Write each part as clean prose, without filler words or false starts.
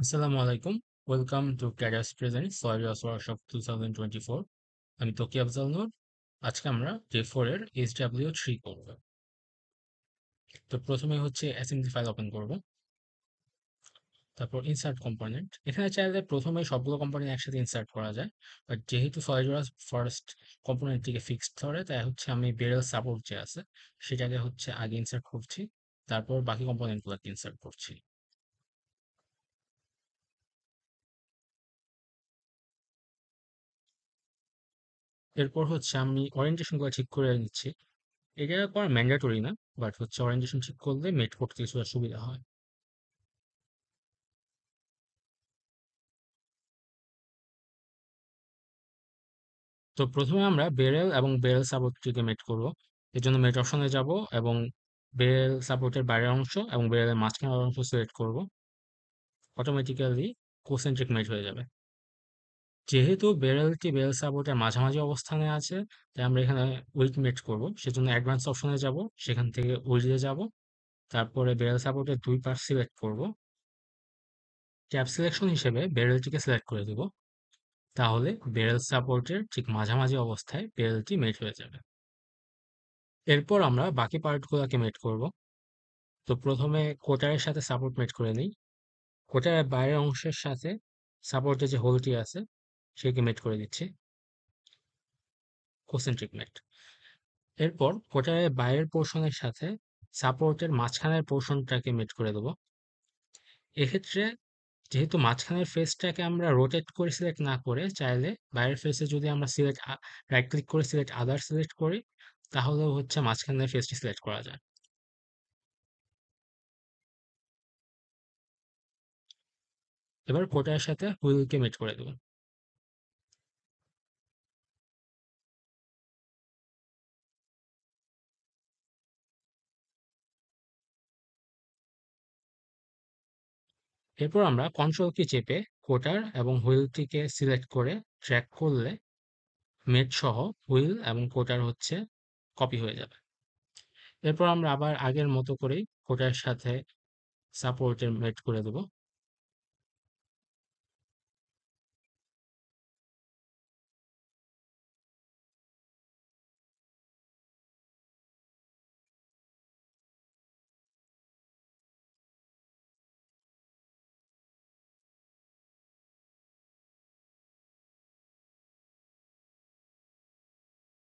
আসসালামু আলাইকুম। Welcome to carriers present SolidWorks workshop 2024। আমি তকি আফজাল নূর। আজকে আমরা ডে 4 এর HW3 করব। তো প্রথমে হচ্ছে অ্যাসেম্বলি ফাইল ওপেন করব, তারপর ইনসার্ট কম্পোনেন্ট। এখানে চাইলে প্রথমে সবগুলো কম্পোনেন্ট একসাথে ইনসার্ট করা যায়, বাট যেহেতু সলিডওয়ার্কস ফার্স্ট কম্পোনেন্টটিকে ফিক্সড ধরে, তাই হচ্ছে আমি বেরেল সাপোর্ট যে আছে সেটাকে হচ্ছে আগে ইনসার্ট করছি, তারপর বাকি কম্পোনেন্টগুলোকে ইনসার্ট করছি। এরপর হচ্ছে আমি ওরিয়েন্টেশনগুলো ঠিক করে নিচ্ছি। এটা করা ম্যান্ডেটরি না, বাট হচ্ছে ওরিয়েন্টেশন ঠিক করলে মেট করতে কিছুটা সুবিধা হয়। তো প্রথমে আমরা বেরেল এবং বেরেল সাপোর্টটিকে মেট করব। এর জন্য মেট অপশনে যাব এবং বেরেল সাপোর্টের বাইরের অংশ এবং বেরেলের মাঝখানের অংশ সিলেক্ট করব। অটোমেটিক্যালি কোসেন্ট্রিক মেট হয়ে যাবে। যেহেতু বেরেলটি বেরেল সাপোর্টের মাঝামাঝি অবস্থানে আছে, তাই আমরা এখানে উইড মেট করব। সেজন্য অ্যাডভান্স অপশনে যাব, সেখান থেকে উইডে যাব, তারপরে বেরেল সাপোর্টের দুই পাশ সিলেক্ট করব। ট্যাব সিলেকশন হিসেবে বেরেলটিকে সিলেক্ট করে দেব। তাহলে বেরেল সাপোর্টের ঠিক মাঝামাঝি অবস্থায় বেরেলটি মেট হয়ে যাবে। এরপর আমরা বাকি পার্টগুলোকে মেট করব। তো প্রথমে কোটারের সাথে সাপোর্ট মেট করে নিই। কোটারের বাইরের অংশের সাথে সাপোর্টের যে হোলটি আছে সেকে মেট করে দিচ্ছি, কোসেন্ট্রিক মেট। এরপর কোটারের বাইরের পোর্শনের সাথে সাপোর্টের মাঝখানের পোর্শনটাকে মেট করে দেবো। এক্ষেত্রে যেহেতু মাঝখানের ফেসটাকে আমরা রোটেট করে সিলেক্ট না করে, চাইলে বাইরের ফেসে যদি আমরা রাইট ক্লিক করে সিলেক্ট আদার সিলেক্ট করি, তাহলেও হচ্ছে মাঝখানের ফেসটি সিলেক্ট করা যায়। এবার কোটার সাথে হুইলকে মেট করে দেবো। এরপর আমরা কন্ট্রোল কি চেপে কোটার এবং হুইলটিকে সিলেক্ট করে ট্র্যাক করলে মেট সহ হুইল এবং কোটার হচ্ছে কপি হয়ে যাবে। এরপর আমরা আবার আগের মতো করেই কোটার সাথে সাপোর্টের মেট করে দেবো।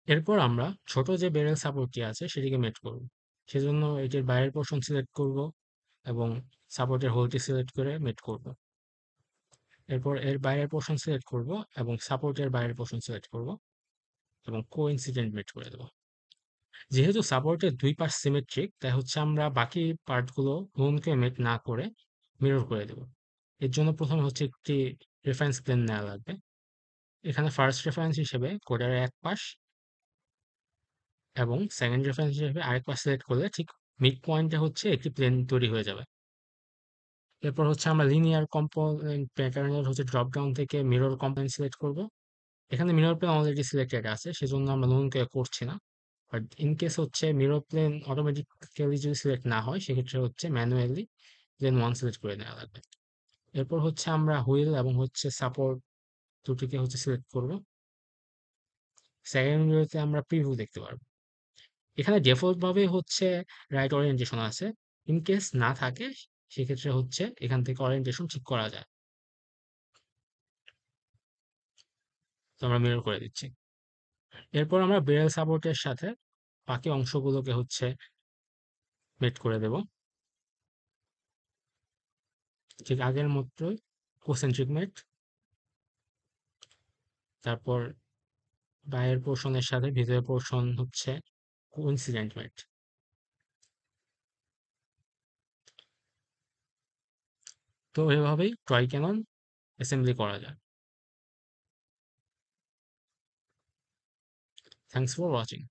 এরপর আমরা ছোট যে বেরেল সাপোর্টটি আছে সেটিকে মেট করব। সেজন্য এটির বাইরের পোর্শন সিলেক্ট করব এবং সাপোর্টের হোলটি সিলেক্ট করে মেট করব। এরপর এর বাইরের পোর্শন সিলেক্ট করব এবং সাপোর্টের বাইরের পোর্শন সিলেক্ট করব এবং কোইন্সিডেন্ট মেট করে দেব। যেহেতু সাপোর্টের দুই পাশ সিমেট্রিক, তাই হচ্ছে আমরা বাকি পার্টগুলো হোমকে মেট না করে মিরর করে দেব। এর জন্য প্রথমে হচ্ছে একটি রেফারেন্স প্লেন নেওয়া লাগবে। এখানে ফার্স্ট রেফারেন্স হিসেবে কোডারের এক পাশ এবং সেকেন্ড রেফারেন্স হিসেবে আরেক পাশ সিলেক্ট করলে ঠিক মিড পয়েন্টে হচ্ছে একটি প্লেন তৈরি হয়ে যাবে। এরপর হচ্ছে আমরা লিনিয়ার কম্পোনেন্ট প্যাটার্নের হচ্ছে ড্রপ ডাউন থেকে মিরর কম্পোনেন্ট সিলেক্ট করব। এখানে মিরর প্লেন অলরেডি সিলেক্টেড আছে, সেজন্য আমরা নতুন করে করছি না। বাট ইন কেস হচ্ছে মিরর প্লেন অটোমেটিক্যালি যদি সিলেক্ট না হয়, সেক্ষেত্রে হচ্ছে ম্যানুয়ালি প্লেন ওয়ান সিলেক্ট করে নেওয়া লাগবে। এরপর হচ্ছে আমরা হুইল এবং হচ্ছে সাপোর্ট দুটিকে হচ্ছে সিলেক্ট করব। সেকেন্ড ভিউতে আমরা প্রিভিউ দেখতে পারবো। এখানে ডিফল্ট ভাবে হচ্ছে রাইট ওরিয়েন্টেশন আছে। ইন কেস না থাকে, সেক্ষেত্রে হচ্ছে এখান থেকে ওরিয়েন্টেশন ঠিক করা যায়। তো আমরা মিরর করে দিচ্ছি। এরপর আমরা বেরেল সাপোর্টের সাথে বাকি অংশগুলোকে হচ্ছে মেট করে দেব, ঠিক আগের মতোই কোসেন্ট্রিক মেট। তারপর বাইরের পোর্শনের সাথে ভিতরের পোর্শন হচ্ছে কোইন্সিডেন্ট মেট। তো এভাবেই টয় ক্যানন অ্যাসেম্বলি করা যায়। Thanks for watching.